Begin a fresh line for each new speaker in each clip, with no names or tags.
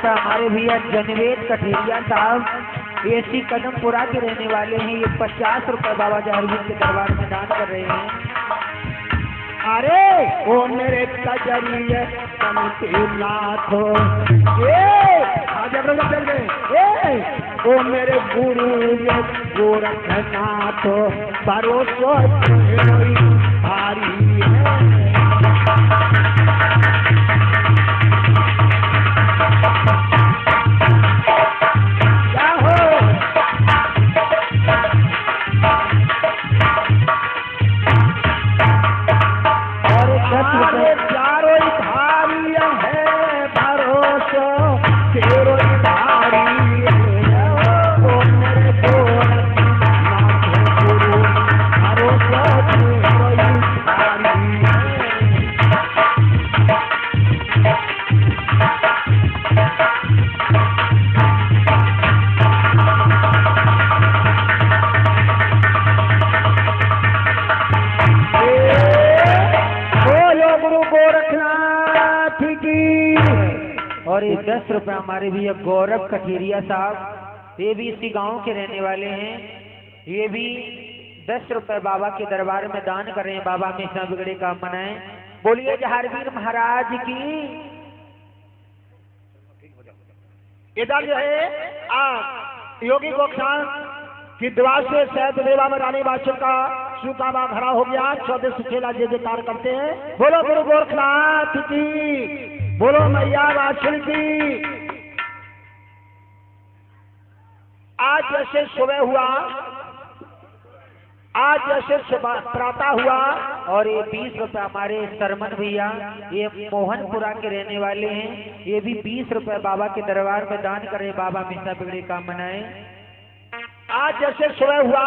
रुपए हमारे भैया जनवेद कठेरिया साहब एसी कदमपुरा के रहने वाले हैं। ये 50 रुपए बाबा जहरवीर के दरबार में दान कर रहे हैं।
अरे ओ मेरे कजरिए नाथ ओ मेरे गुरु गोरखनाथ भरोसा भारी है।
और ये 10 रुपए हमारे भैया गौरव कठेरिया साहब, ये भी इसी गांव के रहने वाले हैं। ये भी 10 रुपए बाबा के दरबार में दान कर रहे हैं। बाबा हमेशा बिगड़े काम मनाएं। बोलिए जहारवीर महाराज की।
इधर जो है योगी गोक्षाण की द्वार से शहद देवा में रानी बादशाह का सूखा खड़ा हो गया। 14 से 6 जय जयकार करते हैं। बोलो गुरु गोरखनाथ की, बोलो मैया बादशाह की। आज जैसे सुबह हुआ, आज जैसे प्रातः हुआ।
और ये 20 रुपए हमारे सरमन भैया, ये मोहनपुरा के रहने वाले हैं। ये भी 20 रुपए बाबा के दरबार में दान करें। बाबा हमेशा बिगड़े काम मनाएं।
आज जैसे सुबह हुआ,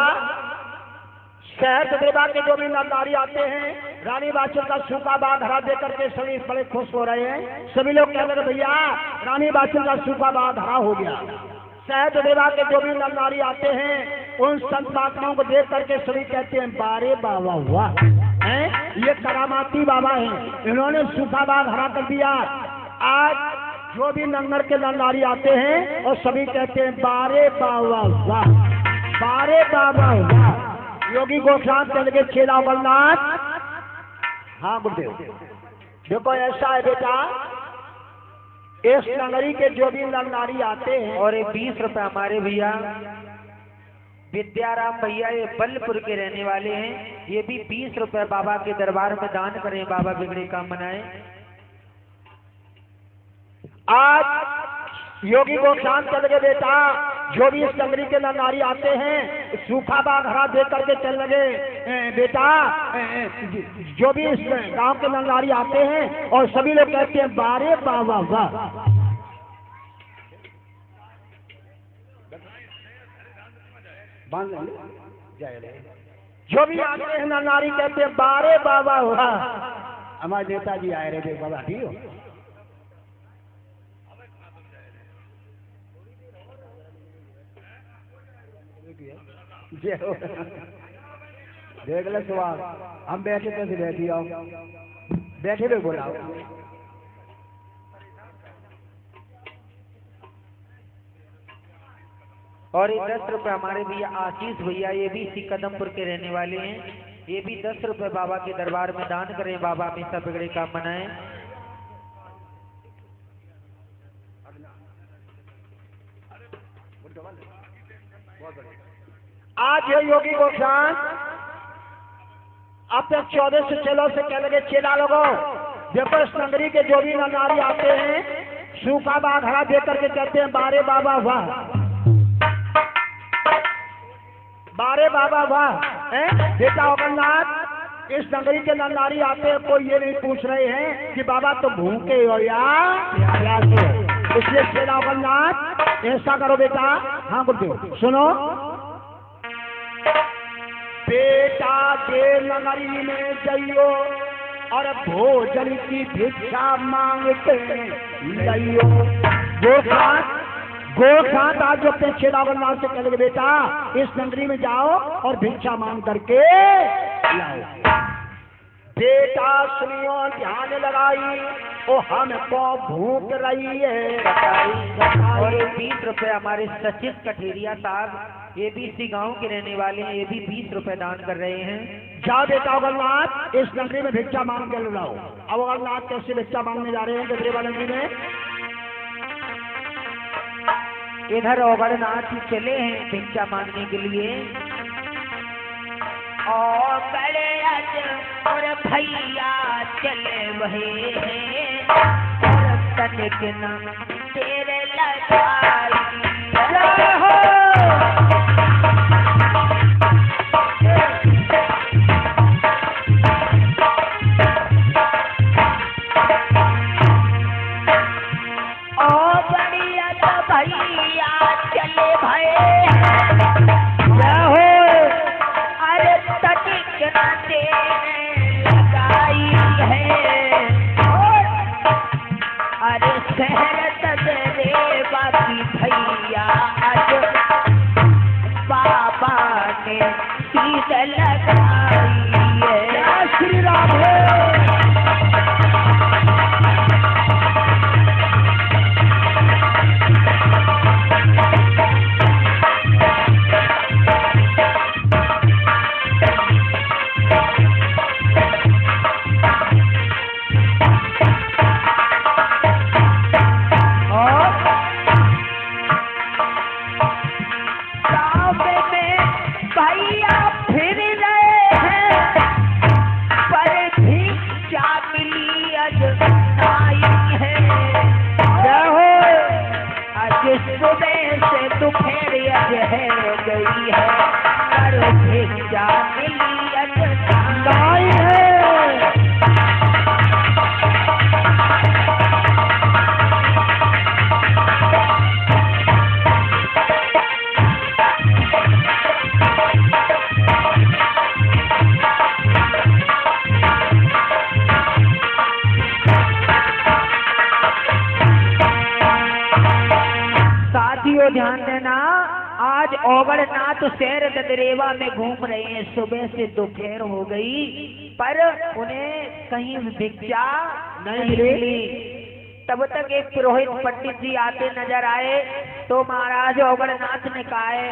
शहर देवा के जो भी नरनारी आते हैं, रानी बादशाह का सूखा बाग हरा देकर के सभी बड़े खुश हो रहे हैं। सभी लोग कह रहे भैया रानी बादशाह का सूखा बाग हरा हो गया। शहर देवा के जो भी नरनारी आते हैं, उन संत महात्माओं को देख करके सभी कहते हैं बारे बाबा हुआ है, ये करामाती बाबा है, इन्होंने सूखा बाग हरा कर दिया। आज जो भी नंगर के नरनारी आते हैं और सभी कहते हैं बारे बाबा हुआ, बारे बाबा हुआ। योगी गोक्षाण चल के छेला बलनाथ। हाँ गुरुदेव, देखो ऐसा है बेटा, इस नगरी के जो भी नरनारी आते हैं।
और ये 20 रुपए हमारे भैया विद्याराम भैया, ये बलपुर के रहने वाले हैं। ये भी 20 रुपए बाबा के दरबार में दान करें। बाबा बिगड़े काम मनाएं।
आज योगी गोक्षाण चल के बेटा, जो भी इस नगरी के नरनारी आते हैं, सूखा बाग हरा दे करके चल लगे बेटा। जो भी इस गांव के नरनारी आते हैं और सभी लोग कहते हैं बारे बाबा वाह। जो भी आते हैं नरनारी कहते हैं बारे बाबा वाह। हमारे नेताजी आए रहे बाबा ठीक हो। देख ले सुहाग, हम बैठे कैसे बैठी आओ, बैठे हुए बोलाओ।
और ये 10 रुपए हमारे भैया आशीष भैया, ये भी इसी कदमपुर के रहने वाले हैं। ये भी 10 रुपए बाबा के दरबार में दान करें। बाबा हमेशा बिगड़े काम मनाएं।
आज है योगी गोक्षाण अब तक 14 से 16 से कह लगे चेला लोगों, देखो इस नगरी के जो भी नरनारी आते हैं, सूखा बाग हरा दे करके कहते हैं बारे बाबा वाह, बारे बाबा वाह। बेटा अमरनाथ, इस नगरी के नरनारी आते हैं, कोई ये नहीं पूछ रहे हैं कि बाबा तो भूखे हो या प्यासे। इसलिए चेला अमरनाथ ऐसा करो बेटा। हाँ गुरुदेव सुनो, बेटा के नगरी में जाइयो और भोजन की भिक्षा मांगते लाइयो। गोरखनाथ आज जो अपने छेदावरनाथ से कहेंगे बेटा इस नगरी में जाओ और भिक्षा मांग करके लाओ। बेटा सुनियो ध्यान लगाई, ओ हमको भूख रही है
और ये 20 रुपए हमारे सचिन कठेरिया साहब, ये भी इसी गांव के रहने वाले हैं, ये भी 20 रुपए दान कर रहे हैं।
जाओ बेटा अगरनाथ, इस नगरी में भिक्षा मांग के लाओ। अब अगरनाथ कैसे भिक्षा मांगने जा रहे हैं गजरेवा नगरी में?
इधर अगरनाथ चले हैं भिक्षा मांगने के लिए। और बड़े और भैया चले वही हैं, और तनिक न तेरे लगाई हो। भैया आज बाबा ने सीध लगाई है। श्री राम गई है, पर भिक्षा मिली अजनाई है। साथियों ध्यान देना, आज अगरनाथ शहर ददरेवा में घूम रहे हैं। सुबह से दोपहर हो गई पर उन्हें कहीं भिक्षा नहीं मिली। तब तक एक पुरोहित पंडित जी आते नजर आए तो महाराज अगरनाथ ने कहा है,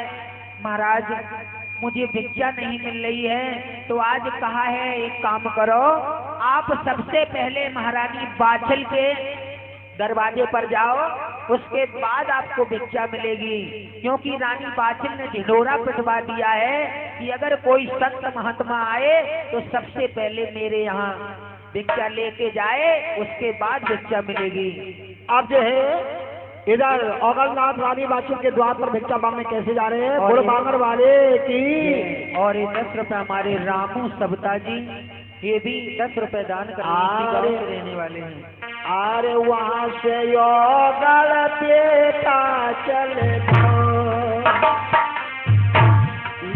महाराज मुझे भिक्षा नहीं मिल रही है, तो आज कहा है एक काम करो, आप सबसे पहले महारानी बाछल के दरवाजे पर जाओ, उसके बाद आपको भिक्षा मिलेगी। क्योंकि रानी बाछिल ने ढिंढोरा पिटवा दिया है कि अगर कोई संत महात्मा आए तो सबसे पहले मेरे यहाँ भिक्षा लेके जाए, उसके बाद भिक्षा मिलेगी।
अब जो है इधर अगरनाथ रानी बाछिल के द्वार पर भिक्षा मांगने कैसे जा रहे हैं? गुड़ बांगर वाले की।
और ये 10 रुपए हमारे रामू सबता जी, ये भी 10 रुपए दान करने रहने वाले हैं।
अरे वहाँ से योगल बेटा चले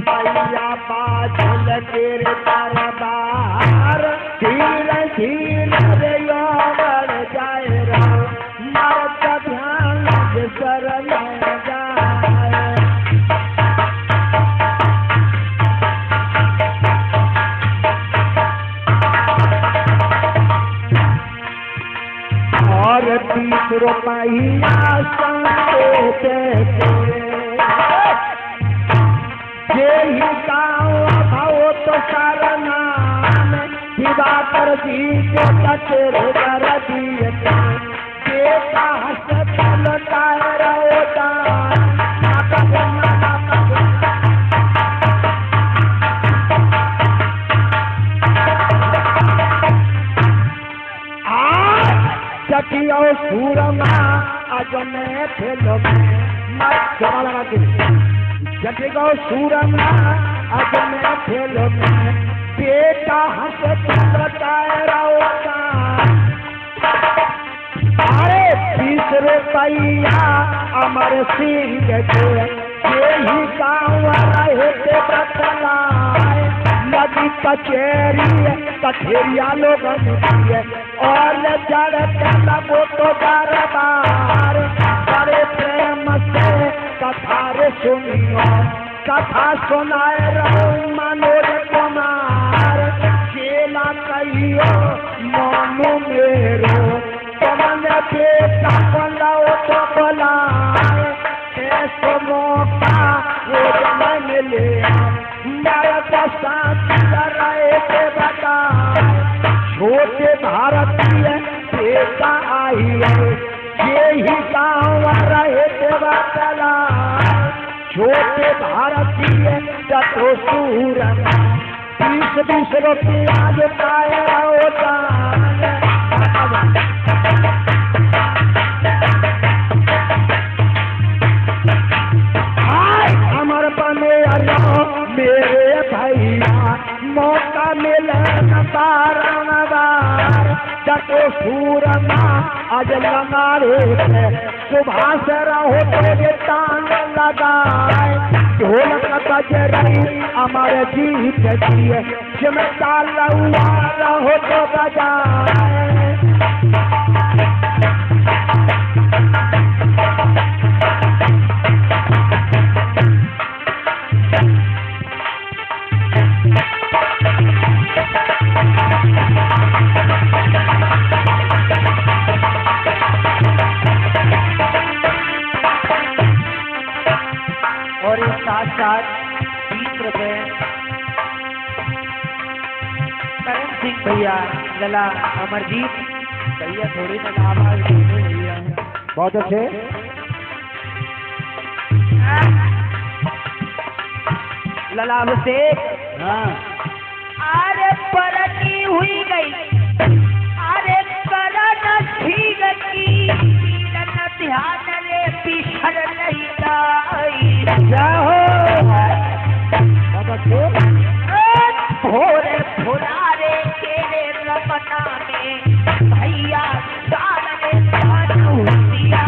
मैया बाछल तेरे दरबार, धीरे धीरे योगल जाए रहो, मर्द ध्यान शरण जाए। और 30 रुपया यही गाँव भाव तो सारना दिवाकर जी को कचरे कर दिए, बेटा हस्पताल चटिया सूरमा आज मैं फेलो जटिया सूरमा आज मैं फेलो बेटा अरे 20 रुपया अमर सिंह के यही गाँव रहते बतलाए, नदी कचेरी कठेरिया लोग और जड़ो तो दरबार, बड़े प्रेम से कथा रे सुनियो, कथा सुनाए रहो मनोज कुमार, चेला कहियो मोनू मेरो, तुमने बेटा बोलाओ तो बोला। छोटे भारतीय चतुसूर 20 रुपया पाए होता अमर बने मेरे भैया मौका मिले बार चतुसूर आज लंगारे सुबह से रहो तेरे टांग लगाए ढोलक बजरई अमर जीत दिए चिमटा लुआ रहो तो बजाए
और इस साथ 20 रुपए करण सिंह भैया लला अमरजीत भैया थोड़ी ना आवाज देते भैया
बहुत अच्छे
लला अभिषेक
हाँ
अरे परनी हुई गई अरे करण ठीक की तीरन ध्यान रे पिछड़ नहीं लाई
जाओ बहुत अच्छे
भोरे भुलारे तेरे रमना में भैया साल में सानू दिया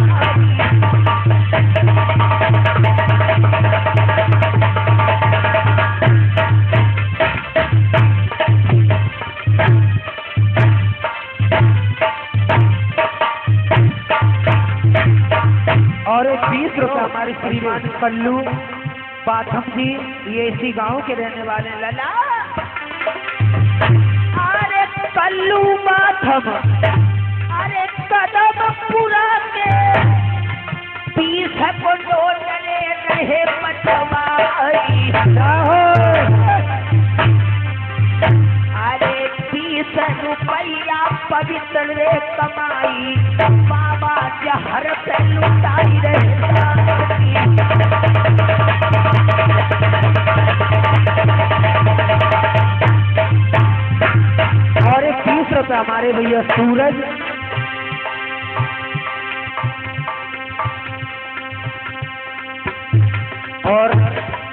और 20 रुपए हमारे श्रीमान कल्लू बाथम जी ये इसी गांव के रहने वाले लला
अरे कल्लू माधव अरे कदम पूरा के 20 को डोलने रहे पटवाई अरे 20 रुपया पवित्र रे कमाई बाबा जहर पे लुटाई रहे
और 30 रुपए हमारे भैया सूरज और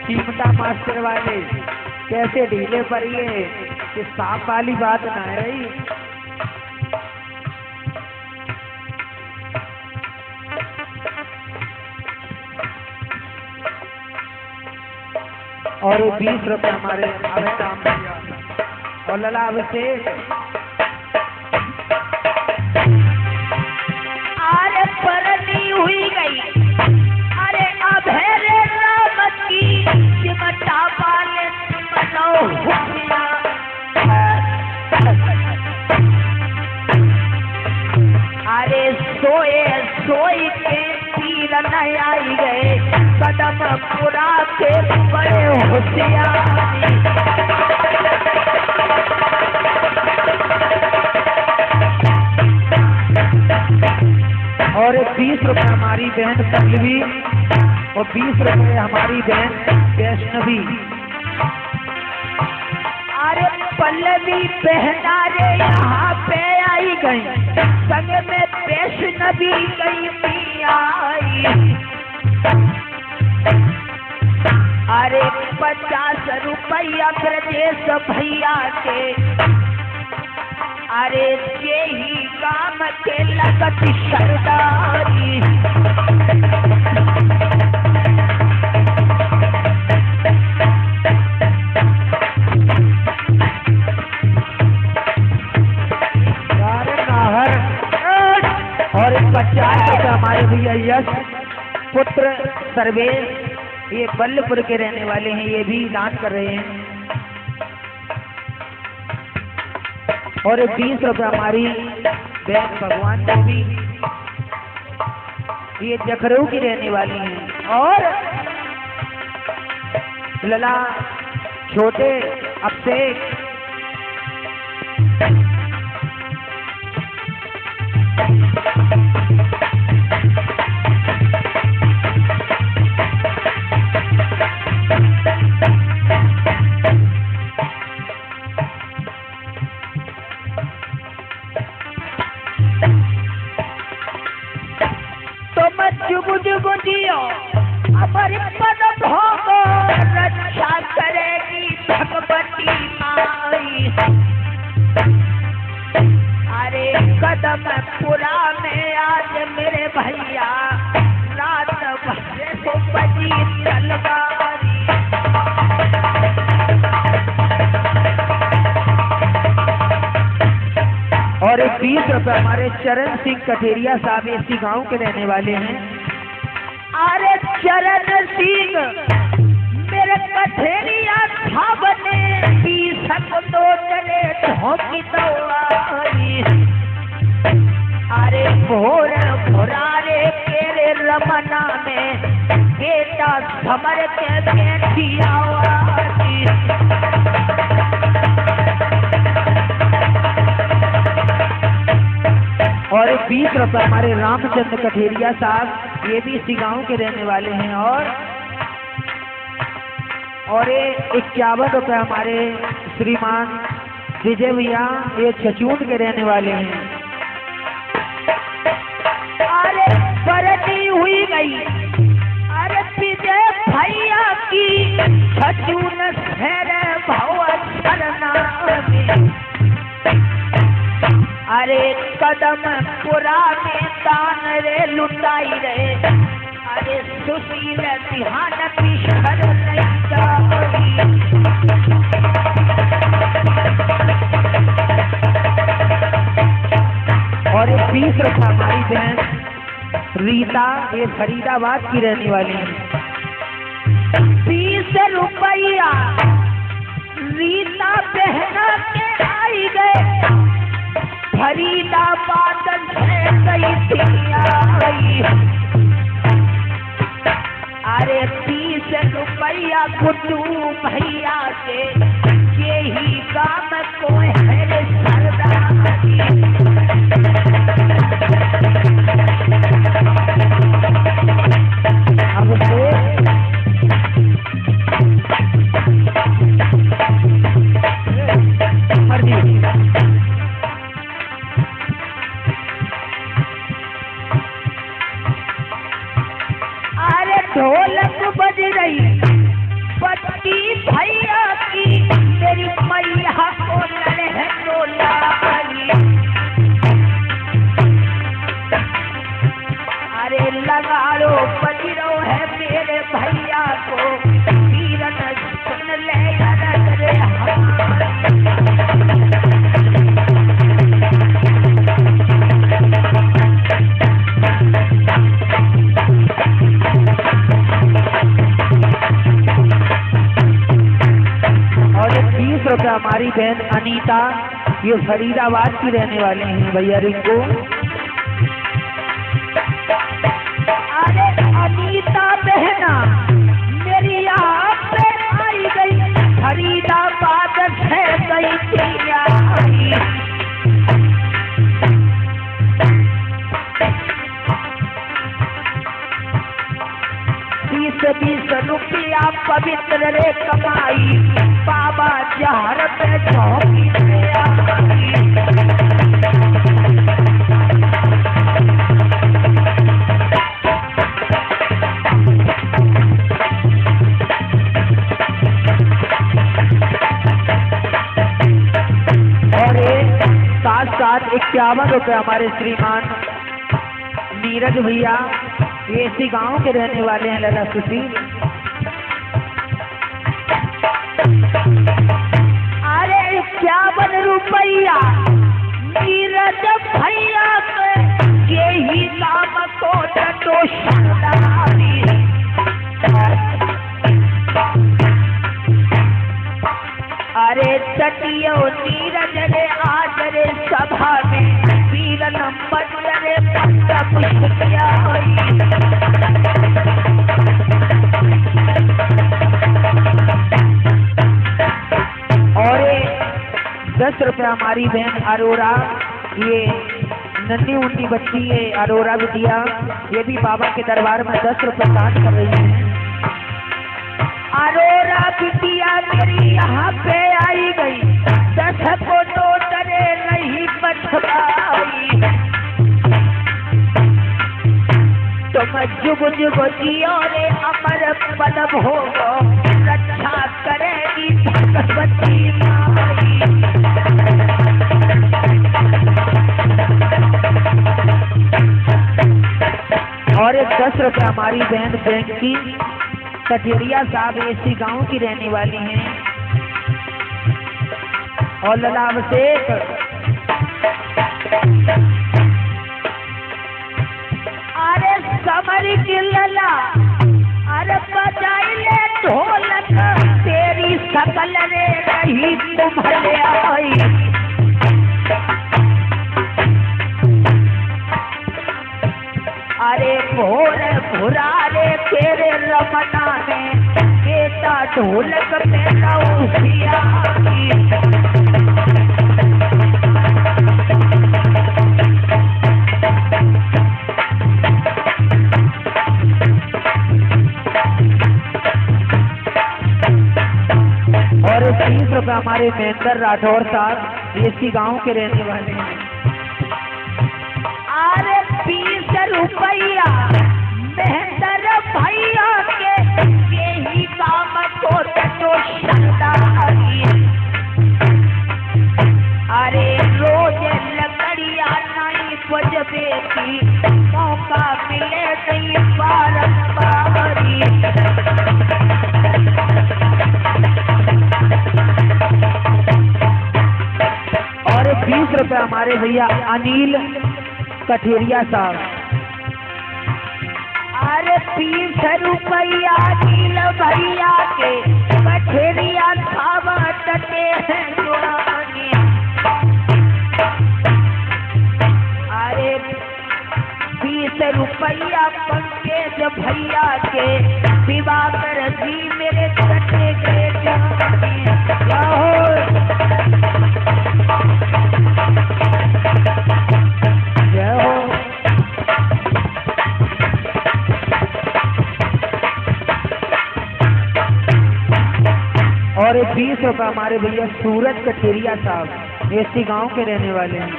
चिमटा मास्टर वाले कैसे ढीले पड़िए कि सांप वाली बात ना रही और 20 रुपए हमारे अभय राम भैया और लला अभिषेक
अरे परनी हुई गई अरे अभेरे राम की चिमटा वाले मनो हुआ अरे सोए सोई के तीर नहीं आई गए कदम पुरा के बड़े होशियारी
और 20 रुपए हमारी बहन पल्लवी और 20 रुपए हमारी बहन वैष्णवी
अरे पल्लवी बहना रे यहाँ पे आई गई संग में वैष्णवी गई मियाँ आई अरे 50 रुपया ब्रजेश भैया के अरे यही काम के लगत सरदारी
और 50 रुपए हमारे भैया यश पुत्र सर्वेश ये बल्लपुर के रहने वाले हैं ये भी दान कर रहे हैं और 20 रुपए हमारी बहन भगवान देवी ये जखरू की रहने वाली हैं और लला छोटे अभिषेक
जुग जियो अमर पद भोगो रक्षा करेगी भगवती माई। अरे कदम पुरा में आज मेरे भैया रात भरे को बजी तलवारी।
और 20 रुपए हमारे चरण सिंह कठेरिया साहब इसी गांव के रहने वाले हैं।
अरे चरण सिंह मेरे कठेरिया साहब ने 20 दो चले धोखी दौड़ाई। अरे भोर भोरारे केरे रमना में बेटा समर के बैठी आवाज़ी।
और 20 रुपए हमारे रामचंद्र कठेरिया साहब, ये भी इसी गांव के रहने वाले हैं। और ये 51 रुपए हमारे श्रीमान विजय भैया, ये छचून के रहने वाले हैं।
अरे बरती हुई गई अरे विजय भैया की छचून शहर भव सरना में। अरे कदम पुरा में दान रे लुटाई रे। अरे सुशील ध्यान पिछड़ नहीं जाई।
और 20 रुपए हमारी बहन रीता, ये फरीदाबाद की रहने वाली है।
20 रुपया रीता बहना के आई गए फरीदाबाद से गई थी आई। अरे 20 रुपया गुड्डू भैया के यही काम को है रे सरदारी।
अब
अरे ढोलक बज रही पत्ती भैया की मेरी मैया को लड़े डोलाई। अरे लगाड़ो बजरो है मेरे भैया को वीरन सुन ले रे
रुपए हमारी बहन अनीता, ये फरीदाबाद की रहने वाले हैं भैया रिंकू।
अरे अनीता बहना मेरी यहाँ पे आई गई फरीदाबाद से गई थी आई। बीस रुपया पवित्र रे कमाई बाबा जहर पे चौकी पे आई।
और 51 रुपए हमारे श्रीमान नीरज भैया, ये इसी गांव के रहने वाले हैं लला सुशील।
अरे 51 रुपया नीरज भैया के ही नाम को डटो शादी। अरे चटियो नीरज रे आज रे सभा में वीर नंबर रे पत्ता पुष्प क्या
और 10 रुपए हमारी बहन अरोरा, ये नन्ही उन्नी बच्ची है अरोरा बिटिया, ये भी बाबा के दरबार में 10 रुपए दान कर रही है।
अरोरा बिटिया मेरी यहाँ पे आई गई 10 को तो डरे नहीं बचवाई। तो तुम जुग जुग जियो रे अमर पद भोगो, रक्षा करेगी भगवती माई।
और एक 10 रुपये हमारी बहन बैंक की कठेरिया साहब इसी गांव की रहने वाली हैं। और लला अभिषेक
अरे समर की लला, अरे बजाई ले ढोलक, तेरी सकल रे रही तुम्हारे आई। अरे भोर भुरारे तेरे रमना में, बेटा ढोलक में नौसिया की।
और 30 रुपये हमारे महेंद्र राठौर साहब इसी गांव के रहने वाले हैं।
अरे 20 रुपया महेंद्र भैया के, यही काम को तो सरदारी। अरे रोज लकड़िया नहीं बजबे की, मौका मिले नहीं बारी।
और 20 रुपये हमारे भैया अनिल कठेरिया साहब।
अरे 20 रुपया नील भैया के, कठेरिया साहब टटे हैं जुड़ानी। अरे 20 रुपया पंकज भैया के, दिवाकर जी मेरे टटे गए जानी।
जय हो। और 20 रुपये हमारे भैया सूरज कठेरिया साहब इसी गांव के रहने वाले हैं।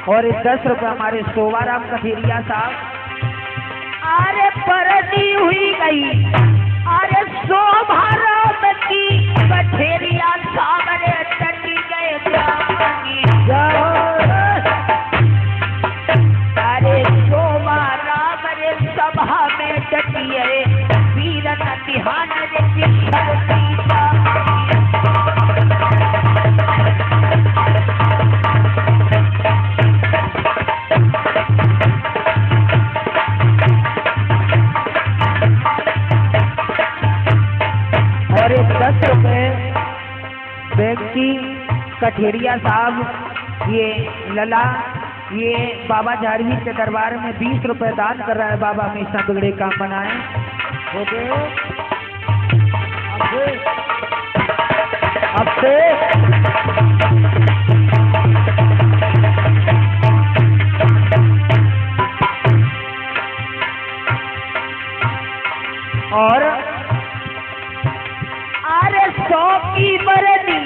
और 10 रुपये हमारे शोभाराम कठेरिया साहब।
अरे परदी हुई गई, अरे शोभाराम की कठेरिया सामने टटी गए जानी। अरे शोभाराम रे सभा में टटिए, वीर नतिहान रे जिसकी
और 10 रुपये बैंक की कठेरिया साहब, ये लला, ये बाबा झारवी के दरबार में 20 रुपये दान कर रहा है। बाबा हमेशा बिगड़े काम बनाए। अब से और
अरे 100 की बरनी,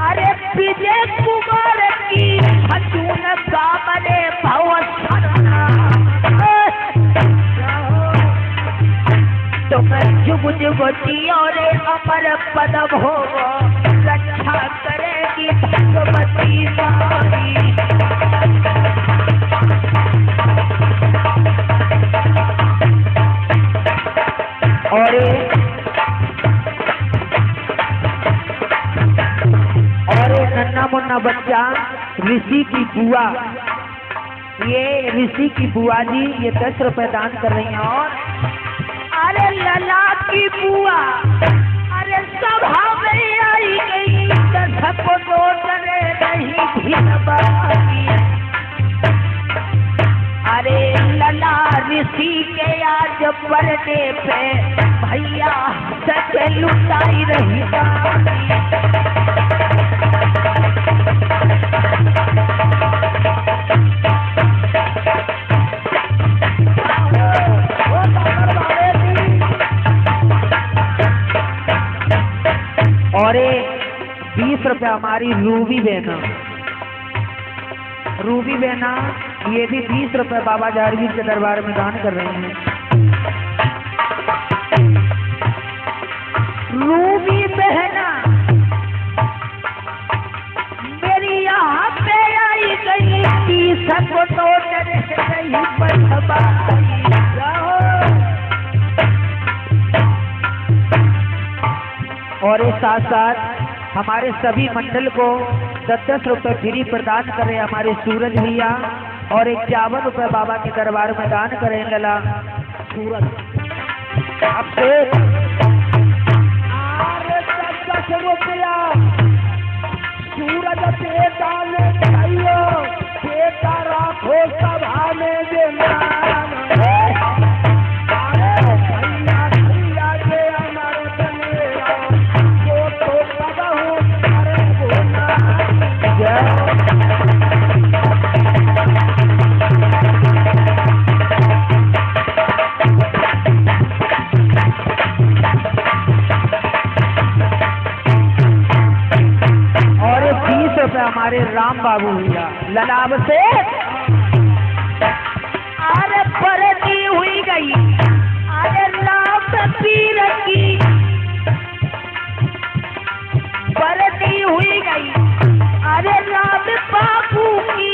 अरे विजय कुमार की हजून सामने भवसरना। तुम जुग जुग जियो रे अमर पद भोगो, रक्षा करेगी भगवती माई। और नन्ना मुन्ना बच्चा ऋषि की बुआ, ये ऋषि की बुआ जी ये 10 रुपए दान कर रही हैं। और अरे लला की बुआ, अरे सभा में आई गई, सबको डरे नहीं भी। अरे लला ऋषि के आज बर्थडे पे भैया सच लुटाई रही। और 20 रुपये हमारी रूबी बहना। रूबी बहना ये भी 20 रुपए बाबा जहांगीर के दरबार में दान कर रहे हैं। रूबी बहना मेरी यहाँ पे आई गई थी, सबको तो डरे नहीं बचवा। और इस साथ साथ हमारे सभी मंडल को 10-10 रुपए फ्री प्रदान करें हमारे सूरज भैया, और 51 रुपए बाबा के दरबार में दान करें लला
सूरज आपसे 10 रुपया सूरज पे दान करियो, बेटा राखो सभा में देना।
हमारे राम बाबू भैया ललाब से अरे परती हुई गई, अरे राम पीर की परती हुई गई, अरे राम बाबू की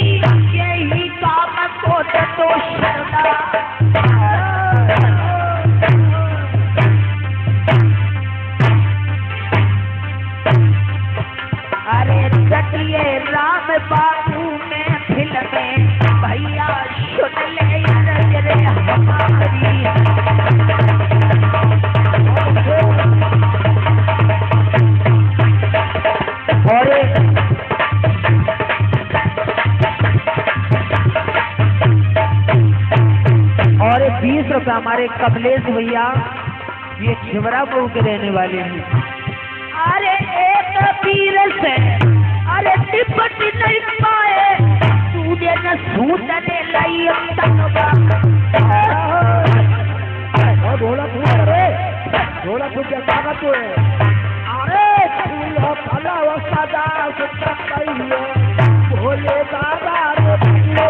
यही काम को तो शर्मा। ये राम बाबू में फिल्म भैया सुन ले नजरे हमारी। और 20 रुपए हमारे कमलेश भैया, ये छिवरापुर के रहने वाले हैं। अरे एक पीर से अरे निपट नहीं पाए, तूने न सूतने लाई तनवा।
ढोला तू अरे ढोला तू क्या कागज तू है, अरे फूल हो फला हो सदा सुता कहियो भोले बाबा रे भोले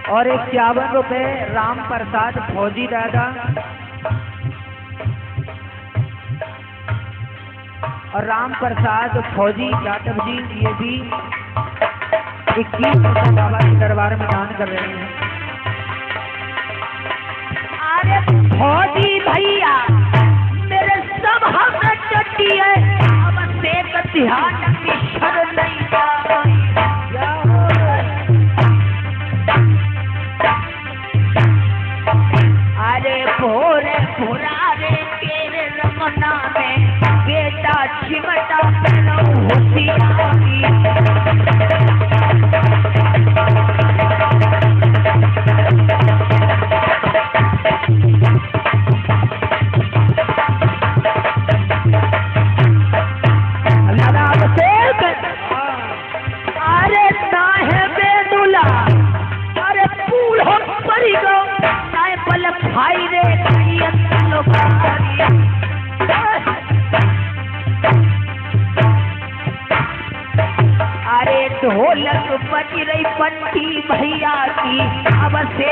और 51 रुपए राम प्रसाद फौजी दादा, और राम प्रसाद फौजी यादव जी ये भी 21 रुपए बाबा के दरबार में दान कर रहे हैं। अरे फौजी भैया मेरे सब हम चट्टी है, अब से ध्यान की शर नहीं भोरे भोरारे केरे रमना में बेटा चिमटा पहनो होशियारी। अरे ना है बेदुला, अरे फूल हो परी गो पलक भाई रे अरे ढोलक बज रही पट्टी भैया की, अब से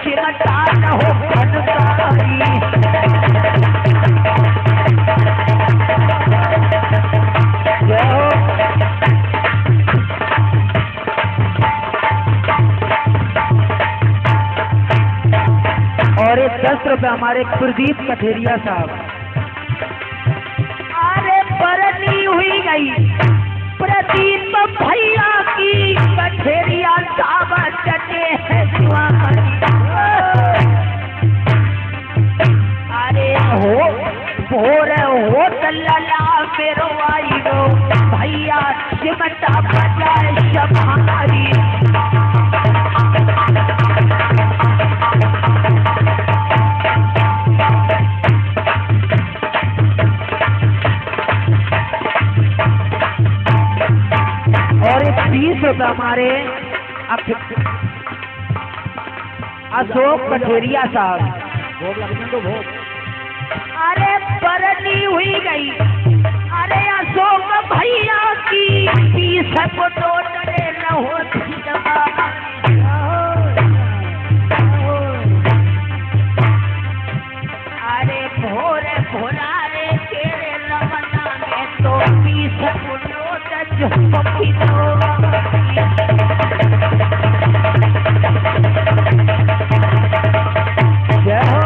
चिमटा न हो फनकारी। और 10 रुपए हमारे प्रदीप कठेरिया साहब। अरे परनी हुई गई प्रदीप भैया की, कठेरिया साहब चटे हैं अरे हो भोर हो लला मेरो आई गो भैया चिमटा बजाए शबारी। 20 रुपये हमारे अशोक कठेरिया साहब।
भोग लगने दो भोग।
अरे बरनी हुई गई, अरे अशोक भैया की 20 को टोटले न होती दवा। अरे भोरे भोरा रे तेरे रमना में तो 20 को नोट जो जय हो।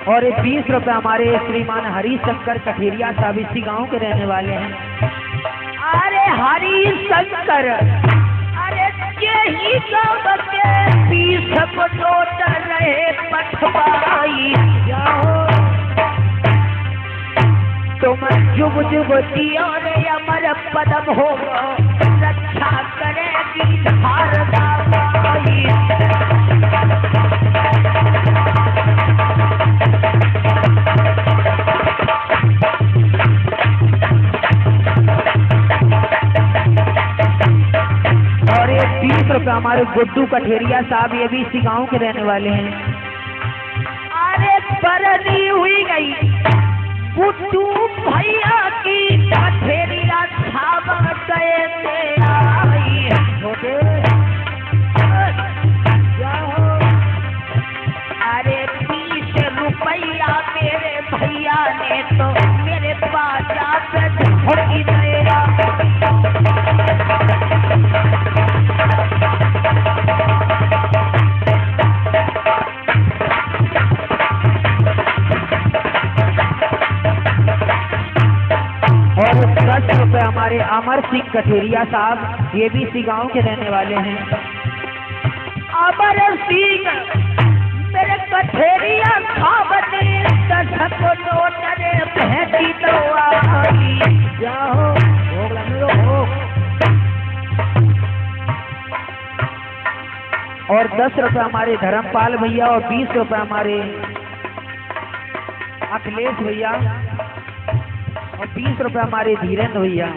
और ये 20 रुपये हमारे श्रीमान हरिशंकर कठेरिया साहब, इसी गांव के रहने वाले हैं। अरे हरिशंकर, अरे यही गाँव के 20 को नोट रहे पठवाई। तुम जुग जुग जियो रे अमर पदम हो, रक्षा करेगी भारत माई। और ये 20 रुपये हमारे गुड्डू कठेरिया साहब, ये भी इसी गांव के रहने वाले हैं। अरे बरनी हुई गई गुड्डू भैया की कठेरिया साहब गए थे आई। अरे 20 रुपया मेरे भैया ने तो मेरे पास आकर ठोकी दिया। और 10 रुपये हमारे अमर सिंह कठेरिया साहब, ये भी इसी गांव के रहने वाले हैं। अमर सिंह मेरे कठेरिया साहब ने 10 को नोट रे भेजी तो आई।
जाओ भोग लगने दो भोग।
और 10 रुपये हमारे धर्मपाल भैया, और 20 रुपये हमारे अखिलेश भैया, और 20 रुपये हमारे धीरेन्द्र भैया।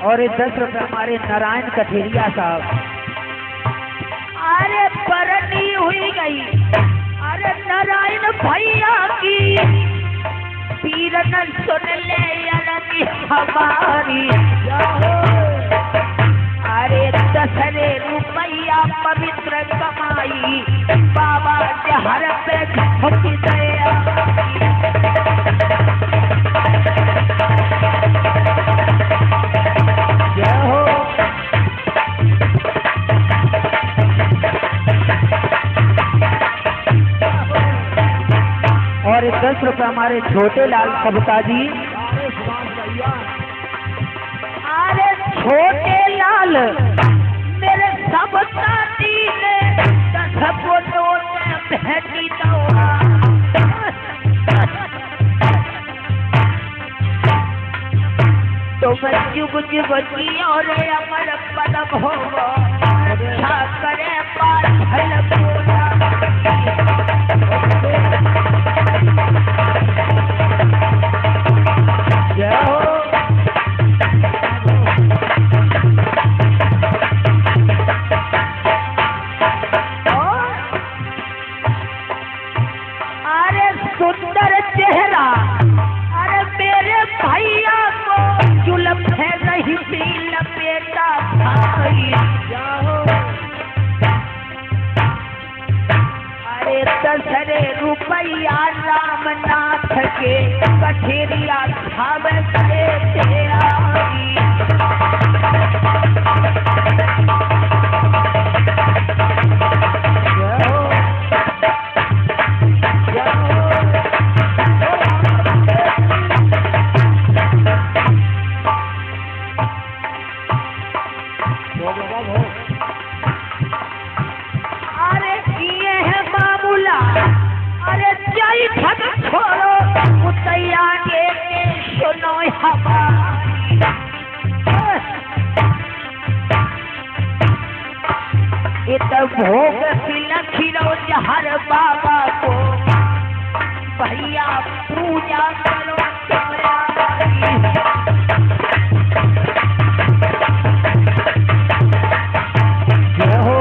और ये 10 रुपये हमारे नारायण कठेरिया साहब। अरे बरनी हुई गई, अरे नारायण भैया की पीरन सुन ले यानी हमारी। अरे 10 रुपया पवित्र कमाई, बाबा जहर पे झुक गया। जय हो। और 10 रुपये हमारे छोटे लाल कबता जी। अरे छोटे लाल मेरे सबका जी ने 10 को नोट भेजी तो। तुम जुग जुग जियो रे अमर पदम हो, रक्षा करे पाल बोला। जय हो। अरे सुंदर चेहरा, अरे मेरे भैया को जुल्म है नहीं सी लपेटा भाई। अरे 10 रुपया रामनाथ के कठेरिया साहब गए थे आई। अरे ये है मामूला, अरे जाई ठग छोड़ो उतैया के सुनो हमारी। ये तो भोग खिलो जहर बाबा को भैया पूजा करो जय हो।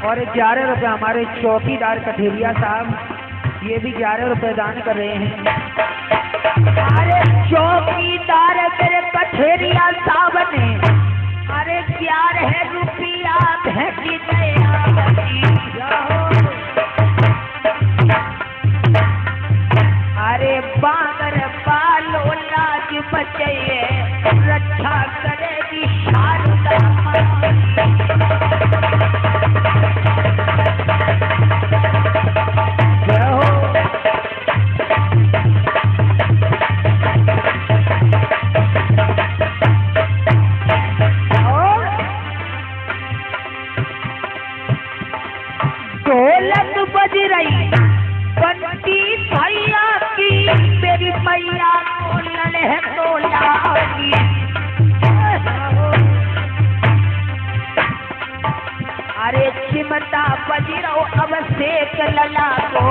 और 11 रुपए हमारे चौकीदार कठेरिया साहब, ये भी 11 रुपए दान कर रहे हैं। अरे चौकीदार मेरे कठेरिया साहब ने अरे 11 रुपया भेजी गया। अरे बागर बालो लाज बचे रक्षा करेगी शारदा ढोलक बज रही बंटी भैया की मेरी मैया को लले तोला की। अरे चिमटा बज रहो अब सेक लला को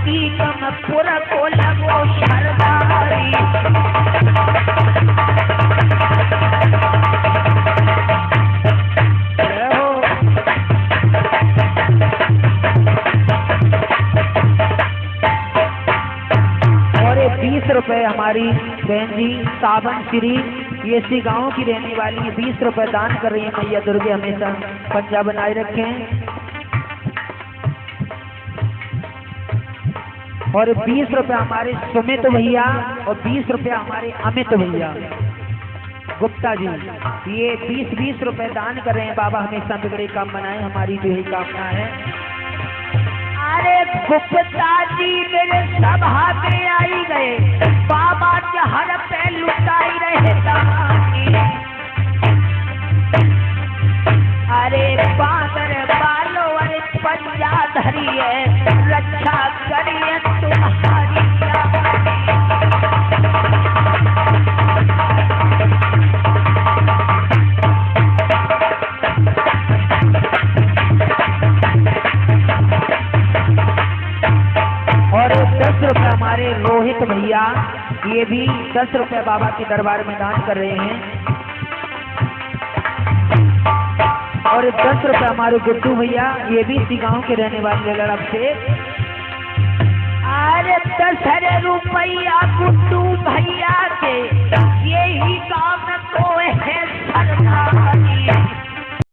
टीकम पुर को लगो शरदारी। और 20 रुपए हमारी बहन जी सावन श्री ये इसी गाँव की रहने वाली 20 रुपए दान कर रही है। मैया दुर्गे हमेशा पंजा बनाए रखें। और 20 रुपए हमारे सुमित भैया और 20 रुपए हमारे अमित भैया गुप्ता जी, ये 20-20 रुपए दान कर रहे हैं। बाबा हमेशा बिगड़े काम बनाए, हमारी जो यही कामना है। अरे गुप्ता जी मेरे सभा में आई गए, बाबा के हर पे लुटाई रहे दानी। अरे बादर बालो अरे पंजा धरिए रक्षा करिए तुम्हारी। और 10 रुपए हमारे रोहित भैया, ये भी 10 रुपए बाबा के दरबार में दान कर रहे हैं। और 10 रुपए हमारे गुड्डू भैया, ये भी इसी गाँव के रहने वाले लड़क से। अरे 10 रुपया गुड्डू भैया के यही काम तो है सरकार।